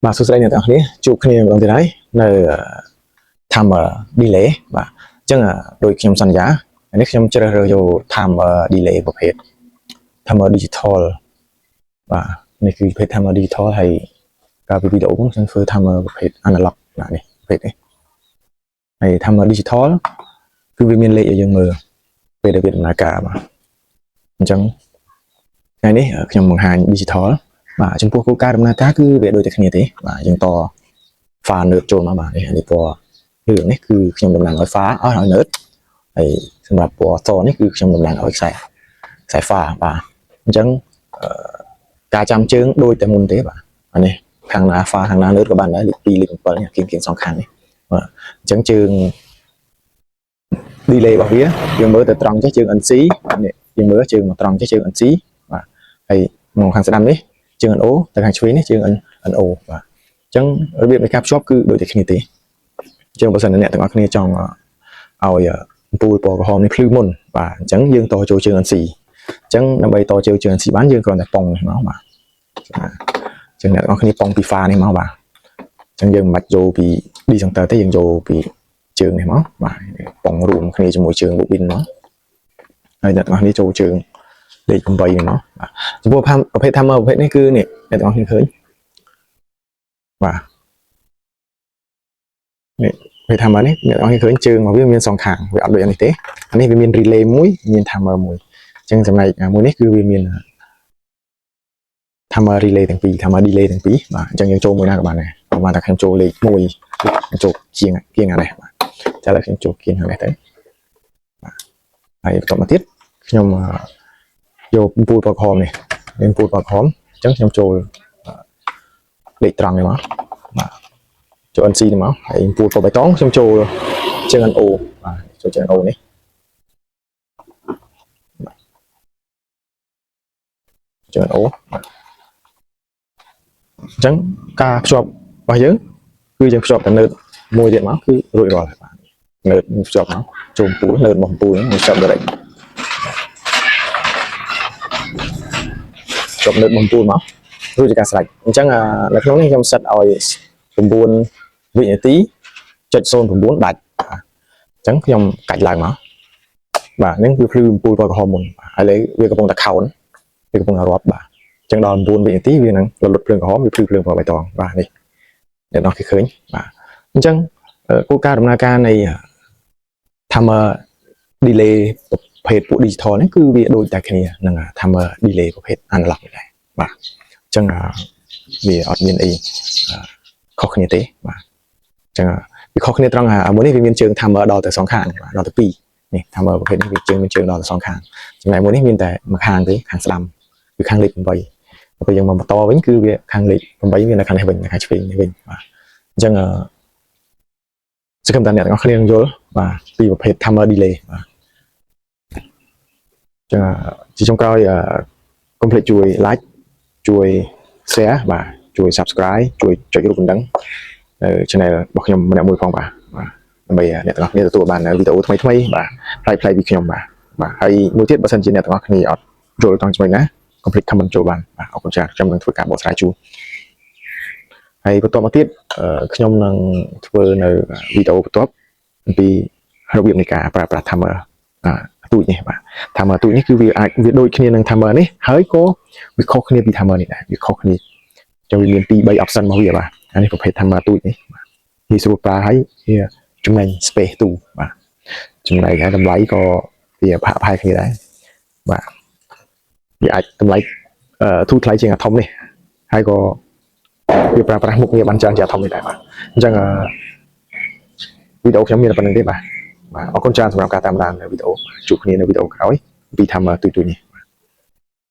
បាទសួស្តីអ្នកទាំងអស់គ្នាជួបគ្នាម្ដងទៀតហើយនៅtimer delay បាទអញ្ចឹងដោយខ្ញុំសន្យានេះខ្ញុំជ្រើសរើសយក timer delay ប្រភេទ timer digital បាទនេះគឺប្រភេទ timer digital ហើយកាលពីវីដេអូខ្ញុំធ្វើ timer ប្រភេទ analog បាទនេះប្រភេទនេះហើយ timer digital គឺវាមានលេខឲ្យយើងមើលពេលដែលវាដំណើរការបាទអញ្ចឹងថ្ងៃនេះខ្ញុំបង្ហាញ digital បាទចំពោះគោលការណ៍ដំណើរការគឺវាដូចតែគ្នាទេបាទយើងត pha នើតចូលមកបាទនេះពណ៌រឿងនេះគឺខ្ញុំតំណាងឲ្យ pha ឲ្យនើតហើយសម្រាប់ពណ៌សនេះគឺខ្ញុំតំណាងឲ្យខ្សែ pha បាទអញ្ចឹងការចាំជើងដូចតែមុនទេបាទអានេះខាងណា pha ខាងណានើតក៏បានដែរលេខ2លេខ7នេះគៀងសងខាងនេះបាទអញ្ចឹងជើង delay របស់វាយើងមើលទៅត្រង់ចេះជើង NC នេះយើងមើលជើងមកត្រង់ចេះជើង NC បាទហើយមកខាងស្ដាំនេះជើង NO ទៅខាងឆ្វេងនេះជើង NO បាទអញ្ចឹងរបៀបនៃការភ្ជាប់គឺដូចតែគ្នាទេអញ្ចឹងបើសិនអ្នកទាំងអស់គ្នាចង់ឲ្យអំពូលពណ៌ក្រហមនេះភ្លឺមុនបាទអញ្ចឹងយើងតចូលជើង NC អញ្ចឹងដើម្បីតចូលជើង NC បានយើងគ្រាន់តែប៉ុងនេះមកបាទអញ្ចឹងអ្នកទាំងអស់គ្នាប៉ុងពី pha នេះមកបាទអញ្ចឹងយើងមិនបាច់យកពី D center ទេយើងយកពីជើងនេះមកបាទប៉ុងរួមគ្នាជាមួយជើង bobin មកហើយអ្នកទាំងអស់គ្នាចូលជើងលេខ8នេះមកបាទចំពោះប្រភេទ timer ប្រភេទនេះគឺនេះអ្នកទាំងអស់គ្នាឃើញបាទនេះវា timer នេះអ្នកនរគ្នាឃើញជើងរបស់វាមានសងខាងវាអត់ដូចនេះទេអានេះវាមាន relay មួយមាន timer មួយអញ្ចឹងចំណែកមួយនេះគឺវាមាន timer relay ទាំងពីរ timer delay ទាំងពីរបាទអញ្ចឹងយើងចូលមួយណាក៏បានដែរប្រហែលតែខ្ញុំចូលលេខ1ចូលជាងអានេះបាទចាឥឡូវខ្ញុំចូលគៀងអានេះទៅបាទហើយបន្តមកទៀតខ្ញុំយកពូលពណ៌ក្រហមនេះមានពូលពណ៌ក្រហមអញ្ចឹងខ្ញុំចូលលេខត្រង់នេះមកបាទចូល NC នេះមកហើយពូលពណ៌បៃតងខ្ញុំចូលជើង NO បាទចូលជើង NO នេះជើង NO អញ្ចឹងការភ្ជាប់របស់យើងគឺយើងភ្ជាប់តែនើតមួយទៀតមកគឺរួចរាល់ហើយបាទនើតភ្ជាប់មកចូលពូលនើតរបស់ពូលនេះភ្ជាប់ direct ភ្ជាប់នើតរបស់ពូលមករួចជាការស្រេចអញ្ចឹងនៅក្នុងនេះខ្ញុំសិតឲ្យ9 វិនាទី.09ដាច់អញ្ចឹងខ្ញុំកាច់ឡើងមកបាទនេះគឺភ្លឺអំពូលពណ៌ក្រហមមុនហើយលេវាកំពុងតែ count វាកំពុងតែរាប់បាទអញ្ចឹងដល់9 វិនាទីវានឹងរលត់ភ្លើងក្រហមវាភ្លឺភ្លើងពណ៌បៃតងបាទនេះអ្នកនរគេឃើញបាទអញ្ចឹងគោលការណ៍ដំណើរការនៃ timer delay ប្រភេទពួក digital នេះគឺវាដូចតែគ្នានឹង timer delay ប្រភេទ analog នេះដែរបាទអញ្ចឹងវាអត់មានអីខុសគ្នាទេបាទអញ្ចឹងវាខុសគ្នាត្រង់មួយនេះវាមានជើង timer ដល់ទៅសងខាងបាទដល់ទៅ2នេះ timer ប្រភេទនេះវាជើងមានជើងដល់ទៅសងខាងចំណែកមួយនេះមានតែមួយខាងទេខាងស្ដាំគឺខាងលេខ8ពេលយើងមកបន្តវិញគឺវាខាងលេខ8វានៅខាងនេះវិញនៅខាងឆ្វេងនេះវិញបាទអញ្ចឹងសង្ឃឹមថាអ្នកទាំងអស់គ្នានឹងយល់បាទពីប្រភេទ timer delay បាទអញ្ចឹងជាចុងក្រោយកុំភ្លេចជួយ like ជួយ share បាទជួយ subscribe ជួយចុចរូបកណ្ដឹងនៅ channel របស់ខ្ញុំម្នាក់មួយផងបាទដើម្បីអ្នកទាំងអស់គ្នាទទួលបានវីដេអូថ្មីបាទផ្លែពីខ្ញុំបាទហើយមួយទៀតបើសិនជាអ្នកទាំងអស់គ្នាអត់យល់ត្រង់ចំណុចណាកុំភ្លេច comment ចូលបានបាទអរគុណច្រើនខ្ញុំនឹងធ្វើការបកស្រាយជូនហើយបន្តមកទៀតខ្ញុំនឹងធ្វើនៅវីដេអូបន្ទាប់អំពីរបៀបនៃការប្រើប្រាស់ timer ទូចនេះបាទ timer ទូចនេះគឺវាអាចវាដូចគ្នានឹង timer នេះហើយក៏វាខុសគ្នាពី timer នេះដែរវាខុសគ្នាចឹងវាមាន2-3 option របស់វាបាទអានេះប្រភេទ timer ទូចនេះវាស្រួលប្រើហើយវាចំណេញ space ទូបាទចំណែកឯតម្លៃក៏វាផាកផាយគ្នាដែរបាទវាអាចតម្លៃធូរថ្លៃជាងអាធំនេះហើយក៏វាប្រើប្រាស់មុខងារបានច្រើនជាងអាធំនេះដែរបាទអញ្ចឹងវីដេអូខ្ញុំមានតែប៉ុណ្្នឹងទេបាទអរគុណច្រើនសម្រាប់ការតាមដានវីដេអូជួបគ្នានៅវីដេអូក្រោយពី timer ទូចៗនេះ